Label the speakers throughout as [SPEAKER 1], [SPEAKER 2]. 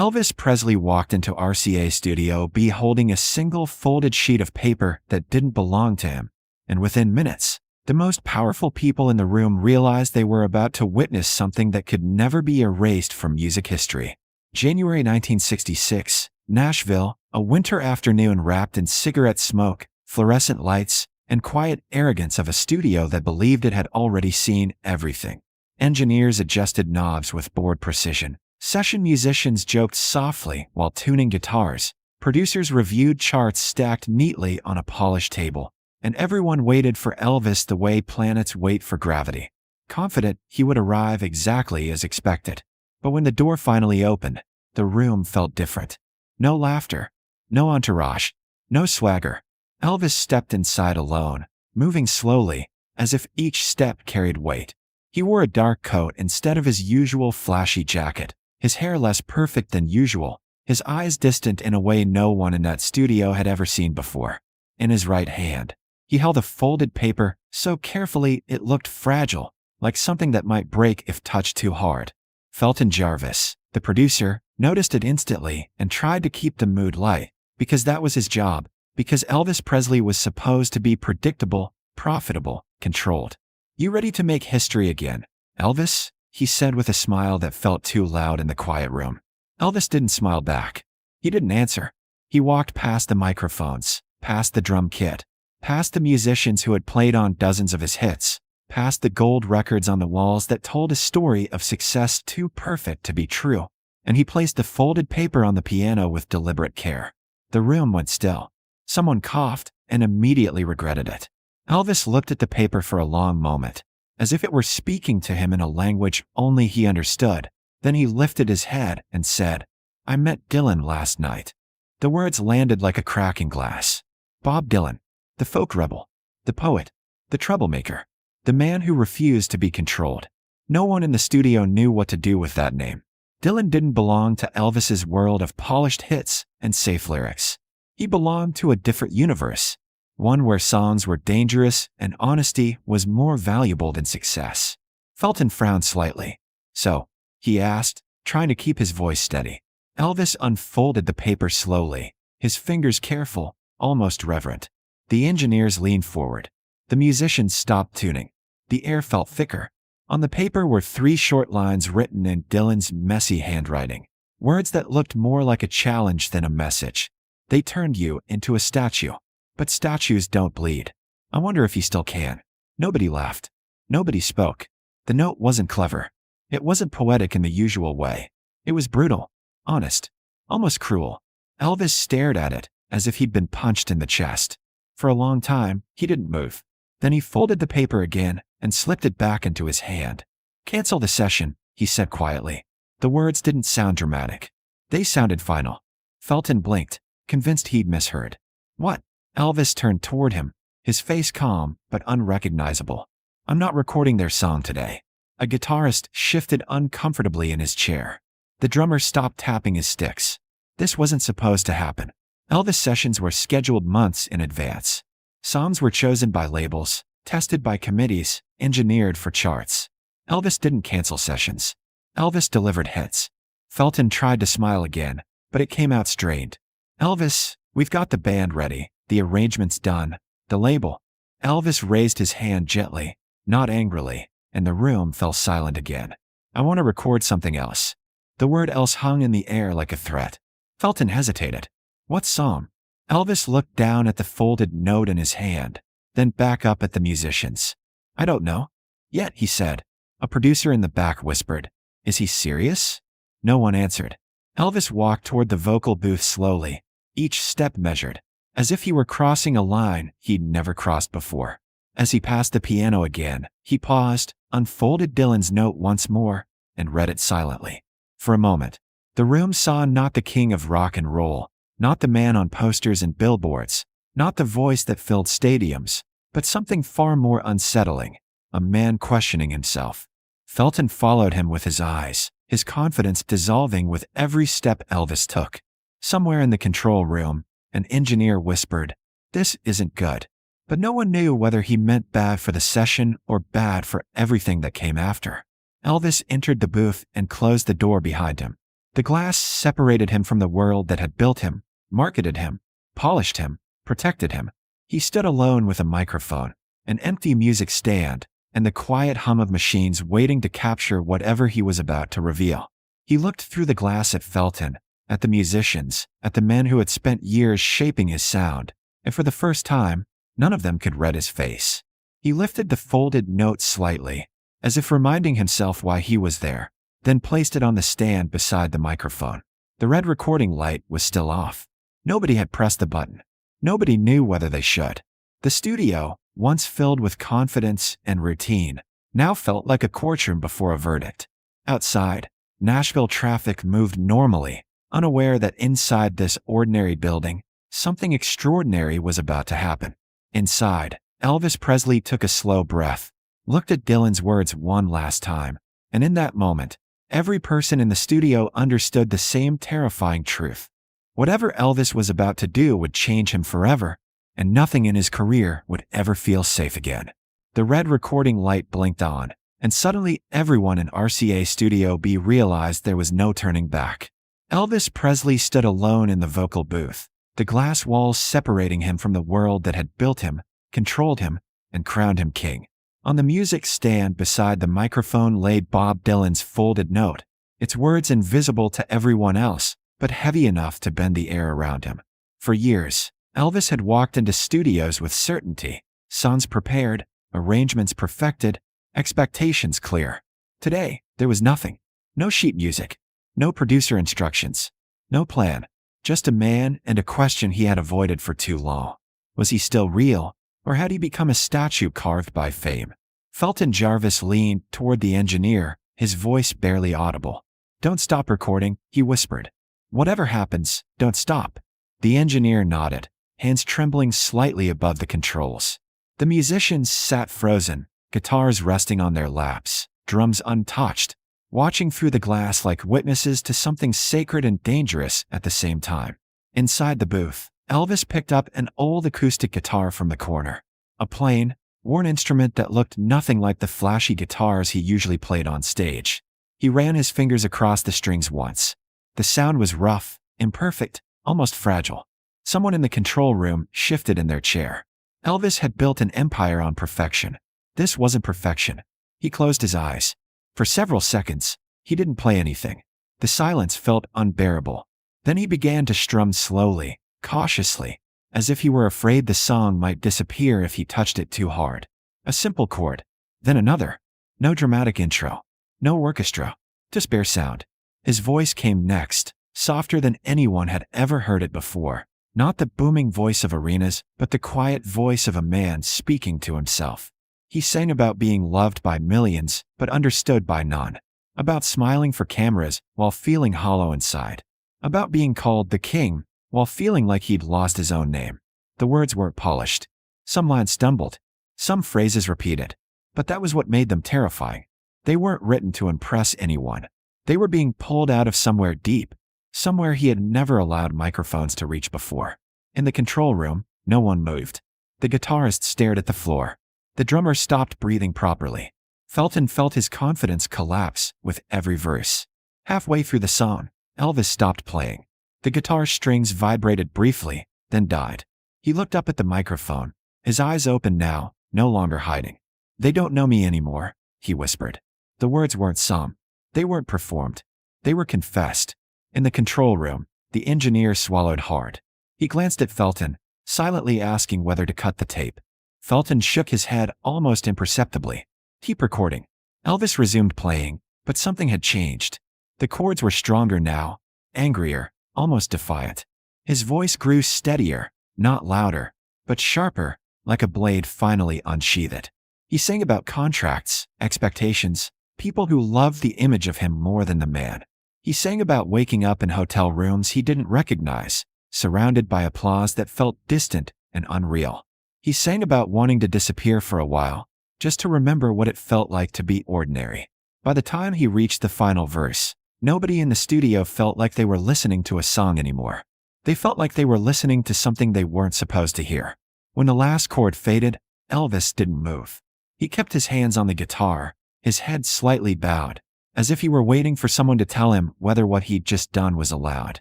[SPEAKER 1] Elvis Presley walked into RCA Studio B holding a single folded sheet of paper that didn't belong to him, and within minutes, the most powerful people in the room realized they were about to witness something that could never be erased from music history. January 1966, Nashville, a winter afternoon wrapped in cigarette smoke, fluorescent lights, and quiet arrogance of a studio that believed it had already seen everything. Engineers adjusted knobs with bored precision. Session musicians joked softly while tuning guitars. Producers reviewed charts stacked neatly on a polished table. And everyone waited for Elvis the way planets wait for gravity, confident he would arrive exactly as expected. But when the door finally opened, the room felt different. No laughter, no entourage, no swagger. Elvis stepped inside alone, moving slowly, as if each step carried weight. He wore a dark coat instead of his usual flashy jacket, his hair less perfect than usual, his eyes distant in a way no one in that studio had ever seen before. In his right hand, he held a folded paper so carefully it looked fragile, like something that might break if touched too hard. Felton Jarvis, the producer, noticed it instantly and tried to keep the mood light, because that was his job, because Elvis Presley was supposed to be predictable, profitable, controlled. "You ready to make history again, Elvis?" he said with a smile that felt too loud in the quiet room. Elvis didn't smile back. He didn't answer. He walked past the microphones, past the drum kit, past the musicians who had played on dozens of his hits, past the gold records on the walls that told a story of success too perfect to be true, and he placed the folded paper on the piano with deliberate care. The room went still. Someone coughed and immediately regretted it. Elvis looked at the paper for a long moment, as if it were speaking to him in a language only he understood. Then he lifted his head and said, "I met Dylan last night." The words landed like a crack in glass. Bob Dylan. The folk rebel, the poet, the troublemaker, the man who refused to be controlled. No one in the studio knew what to do with that name. Dylan didn't belong to Elvis's world of polished hits and safe lyrics. He belonged to a different universe, one where songs were dangerous and honesty was more valuable than success. Felton frowned slightly. "So?" he asked, trying to keep his voice steady. Elvis unfolded the paper slowly, his fingers careful, almost reverent. The engineers leaned forward. The musicians stopped tuning. The air felt thicker. On the paper were 3 short lines written in Dylan's messy handwriting, words that looked more like a challenge than a message. "They turned you into a statue. But statues don't bleed. I wonder if he still can." Nobody laughed. Nobody spoke. The note wasn't clever. It wasn't poetic in the usual way. It was brutal, honest, almost cruel. Elvis stared at it as if he'd been punched in the chest. For a long time, he didn't move. Then he folded the paper again and slipped it back into his hand. "Cancel the session," he said quietly. The words didn't sound dramatic. They sounded final. Felton blinked, convinced he'd misheard. "What?" Elvis turned toward him, his face calm but unrecognizable. "I'm not recording their song today." A guitarist shifted uncomfortably in his chair. The drummer stopped tapping his sticks. This wasn't supposed to happen. Elvis sessions were scheduled months in advance. Songs were chosen by labels, tested by committees, engineered for charts. Elvis didn't cancel sessions. Elvis delivered hits. Felton tried to smile again, but it came out strained. "Elvis, we've got the band ready, the arrangements done, the label." Elvis raised his hand gently, not angrily, and the room fell silent again. "I want to record something else." The word else hung in the air like a threat. Felton hesitated. "What song?" Elvis looked down at the folded note in his hand, then back up at the musicians. "I don't know yet," he said. A producer in the back whispered, "Is he serious?" No one answered. Elvis walked toward the vocal booth slowly, each step measured, as if he were crossing a line he'd never crossed before. As he passed the piano again, he paused, unfolded Dylan's note once more, and read it silently. For a moment, the room saw not the king of rock and roll, not the man on posters and billboards, not the voice that filled stadiums, but something far more unsettling, a man questioning himself. Felton followed him with his eyes, his confidence dissolving with every step Elvis took. Somewhere in the control room, an engineer whispered, "This isn't good." But no one knew whether he meant bad for the session or bad for everything that came after. Elvis entered the booth and closed the door behind him. The glass separated him from the world that had built him, marketed him, polished him, protected him. He stood alone with a microphone, an empty music stand, and the quiet hum of machines waiting to capture whatever he was about to reveal. He looked through the glass at Felton, at the musicians, at the men who had spent years shaping his sound, and for the first time, none of them could read his face. He lifted the folded note slightly, as if reminding himself why he was there, then placed it on the stand beside the microphone. The red recording light was still off. Nobody had pressed the button. Nobody knew whether they should. The studio, once filled with confidence and routine, now felt like a courtroom before a verdict. Outside, Nashville traffic moved normally, unaware that inside this ordinary building, something extraordinary was about to happen. Inside, Elvis Presley took a slow breath, looked at Dylan's words one last time, and in that moment, every person in the studio understood the same terrifying truth. Whatever Elvis was about to do would change him forever, and nothing in his career would ever feel safe again. The red recording light blinked on, and suddenly everyone in RCA Studio B realized there was no turning back. Elvis Presley stood alone in the vocal booth, the glass walls separating him from the world that had built him, controlled him, and crowned him king. On the music stand beside the microphone lay Bob Dylan's folded note, its words invisible to everyone else, but heavy enough to bend the air around him. For years, Elvis had walked into studios with certainty, songs prepared, arrangements perfected, expectations clear. Today, there was nothing. No sheet music, no producer instructions, no plan, just a man and a question he had avoided for too long. Was he still real, or had he become a statue carved by fame? Felton Jarvis leaned toward the engineer, his voice barely audible. "Don't stop recording," he whispered. "Whatever happens, don't stop." The engineer nodded, hands trembling slightly above the controls. The musicians sat frozen, guitars resting on their laps, drums untouched, watching through the glass like witnesses to something sacred and dangerous at the same time. Inside the booth, Elvis picked up an old acoustic guitar from the corner, a plain, worn instrument that looked nothing like the flashy guitars he usually played on stage. He ran his fingers across the strings once. The sound was rough, imperfect, almost fragile. Someone in the control room shifted in their chair. Elvis had built an empire on perfection. This wasn't perfection. He closed his eyes. For several seconds, he didn't play anything. The silence felt unbearable. Then he began to strum slowly, cautiously, as if he were afraid the song might disappear if he touched it too hard. A simple chord, then another. No dramatic intro, no orchestra, just bare sound. His voice came next, softer than anyone had ever heard it before. Not the booming voice of arenas, but the quiet voice of a man speaking to himself. He sang about being loved by millions, but understood by none. About smiling for cameras while feeling hollow inside. About being called the king while feeling like he'd lost his own name. The words weren't polished. Some lines stumbled. Some phrases repeated. But that was what made them terrifying. They weren't written to impress anyone. They were being pulled out of somewhere deep, somewhere he had never allowed microphones to reach before. In the control room, no one moved. The guitarist stared at the floor. The drummer stopped breathing properly. Felton felt his confidence collapse with every verse. Halfway through the song, Elvis stopped playing. The guitar strings vibrated briefly, then died. He looked up at the microphone, his eyes open now, no longer hiding. "They don't know me anymore," he whispered. The words weren't sung. They weren't performed. They were confessed. In the control room, the engineer swallowed hard. He glanced at Felton, silently asking whether to cut the tape. Felton shook his head almost imperceptibly. "Keep recording." Elvis resumed playing, but something had changed. The chords were stronger now, angrier, almost defiant. His voice grew steadier, not louder, but sharper, like a blade finally unsheathed. He sang about contracts, expectations, people who loved the image of him more than the man. He sang about waking up in hotel rooms he didn't recognize, surrounded by applause that felt distant and unreal. He sang about wanting to disappear for a while, just to remember what it felt like to be ordinary. By the time he reached the final verse, nobody in the studio felt like they were listening to a song anymore. They felt like they were listening to something they weren't supposed to hear. When the last chord faded, Elvis didn't move. He kept his hands on the guitar, his head slightly bowed, as if he were waiting for someone to tell him whether what he'd just done was allowed.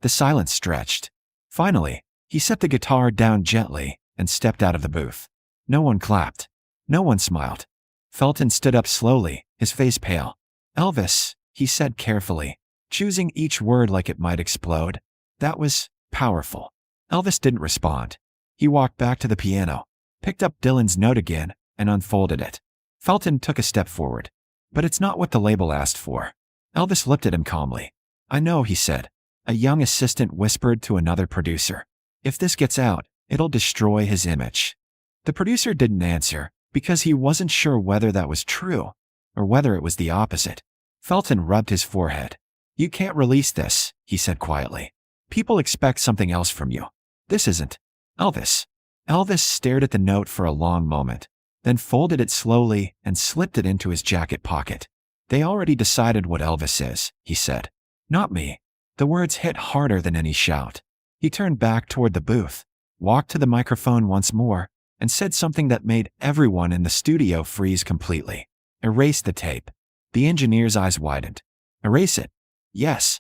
[SPEAKER 1] The silence stretched. Finally, he set the guitar down gently and stepped out of the booth. No one clapped. No one smiled. Felton stood up slowly, his face pale. "Elvis," he said carefully, choosing each word like it might explode. "That was powerful." Elvis didn't respond. He walked back to the piano, picked up Dylan's note again, and unfolded it. Felton took a step forward. "But it's not what the label asked for." Elvis looked at him calmly. "I know," he said. A young assistant whispered to another producer. "If this gets out, it'll destroy his image." The producer didn't answer because he wasn't sure whether that was true or whether it was the opposite. Felton rubbed his forehead. "You can't release this," he said quietly. "People expect something else from you. This isn't." "Elvis." Elvis stared at the note for a long moment, then folded it slowly and slipped it into his jacket pocket. "They already decided what Elvis is," he said. "Not me." The words hit harder than any shout. He turned back toward the booth, walked to the microphone once more, and said something that made everyone in the studio freeze completely. "Erase the tape." The engineer's eyes widened. "Erase it?" "Yes."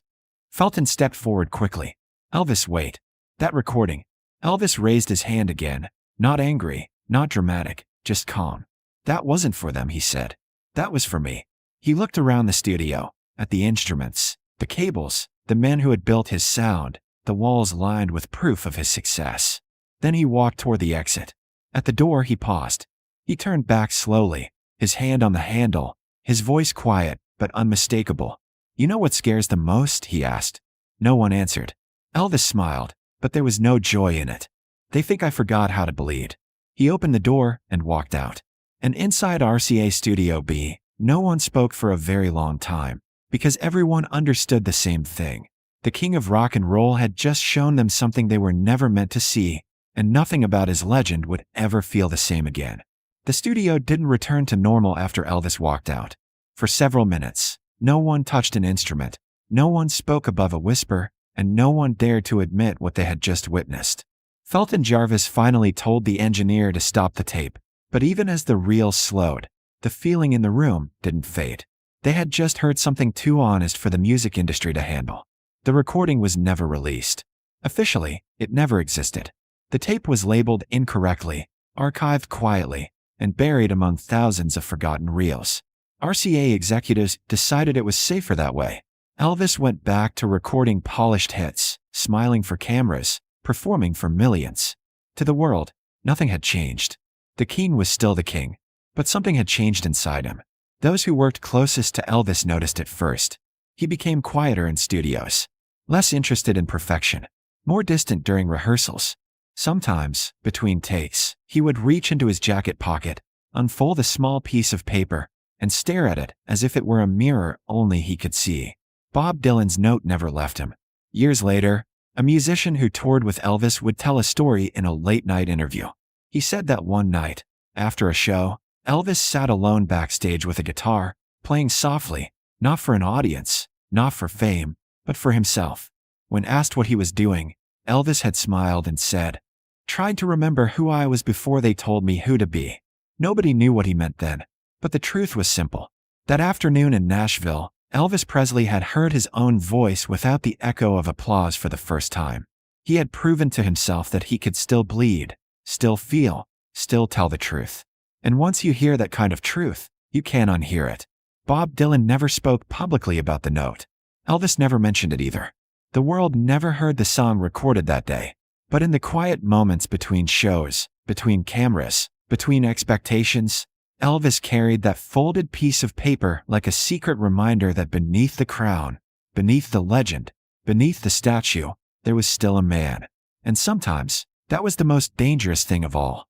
[SPEAKER 1] Felton stepped forward quickly. "Elvis, wait. That recording." Elvis raised his hand again, not angry, not dramatic, just calm. "That wasn't for them," he said. "That was for me." He looked around the studio, at the instruments, the cables, the men who had built his sound, the walls lined with proof of his success. Then he walked toward the exit. At the door, he paused. He turned back slowly, his hand on the handle, his voice quiet but unmistakable. "You know what scares them most?" he asked. No one answered. Elvis smiled, but there was no joy in it. "They think I forgot how to bleed." He opened the door and walked out. And inside RCA Studio B, no one spoke for a very long time, because everyone understood the same thing. The king of rock and roll had just shown them something they were never meant to see, and nothing about his legend would ever feel the same again. The studio didn't return to normal after Elvis walked out. For several minutes, no one touched an instrument, no one spoke above a whisper, and no one dared to admit what they had just witnessed. Felton Jarvis finally told the engineer to stop the tape, but even as the reel slowed, the feeling in the room didn't fade. They had just heard something too honest for the music industry to handle. The recording was never released. Officially, it never existed. The tape was labeled incorrectly, archived quietly, and buried among thousands of forgotten reels. RCA executives decided it was safer that way. Elvis went back to recording polished hits, smiling for cameras, performing for millions. To the world, nothing had changed. The king was still the king, but something had changed inside him. Those who worked closest to Elvis noticed it first. He became quieter in studios, less interested in perfection, more distant during rehearsals. Sometimes, between takes, he would reach into his jacket pocket, unfold a small piece of paper, and stare at it as if it were a mirror only he could see. Bob Dylan's note never left him. Years later, a musician who toured with Elvis would tell a story in a late-night interview. He said that one night, after a show, Elvis sat alone backstage with a guitar, playing softly, not for an audience, not for fame, but for himself. When asked what he was doing, Elvis had smiled and said, "Tried to remember who I was before they told me who to be." Nobody knew what he meant then, but the truth was simple. That afternoon in Nashville, Elvis Presley had heard his own voice without the echo of applause for the first time. He had proven to himself that he could still bleed, still feel, still tell the truth. And once you hear that kind of truth, you can't unhear it. Bob Dylan never spoke publicly about the note. Elvis never mentioned it either. The world never heard the song recorded that day. But in the quiet moments between shows, between cameras, between expectations, Elvis carried that folded piece of paper like a secret reminder that beneath the crown, beneath the legend, beneath the statue, there was still a man. And sometimes, that was the most dangerous thing of all.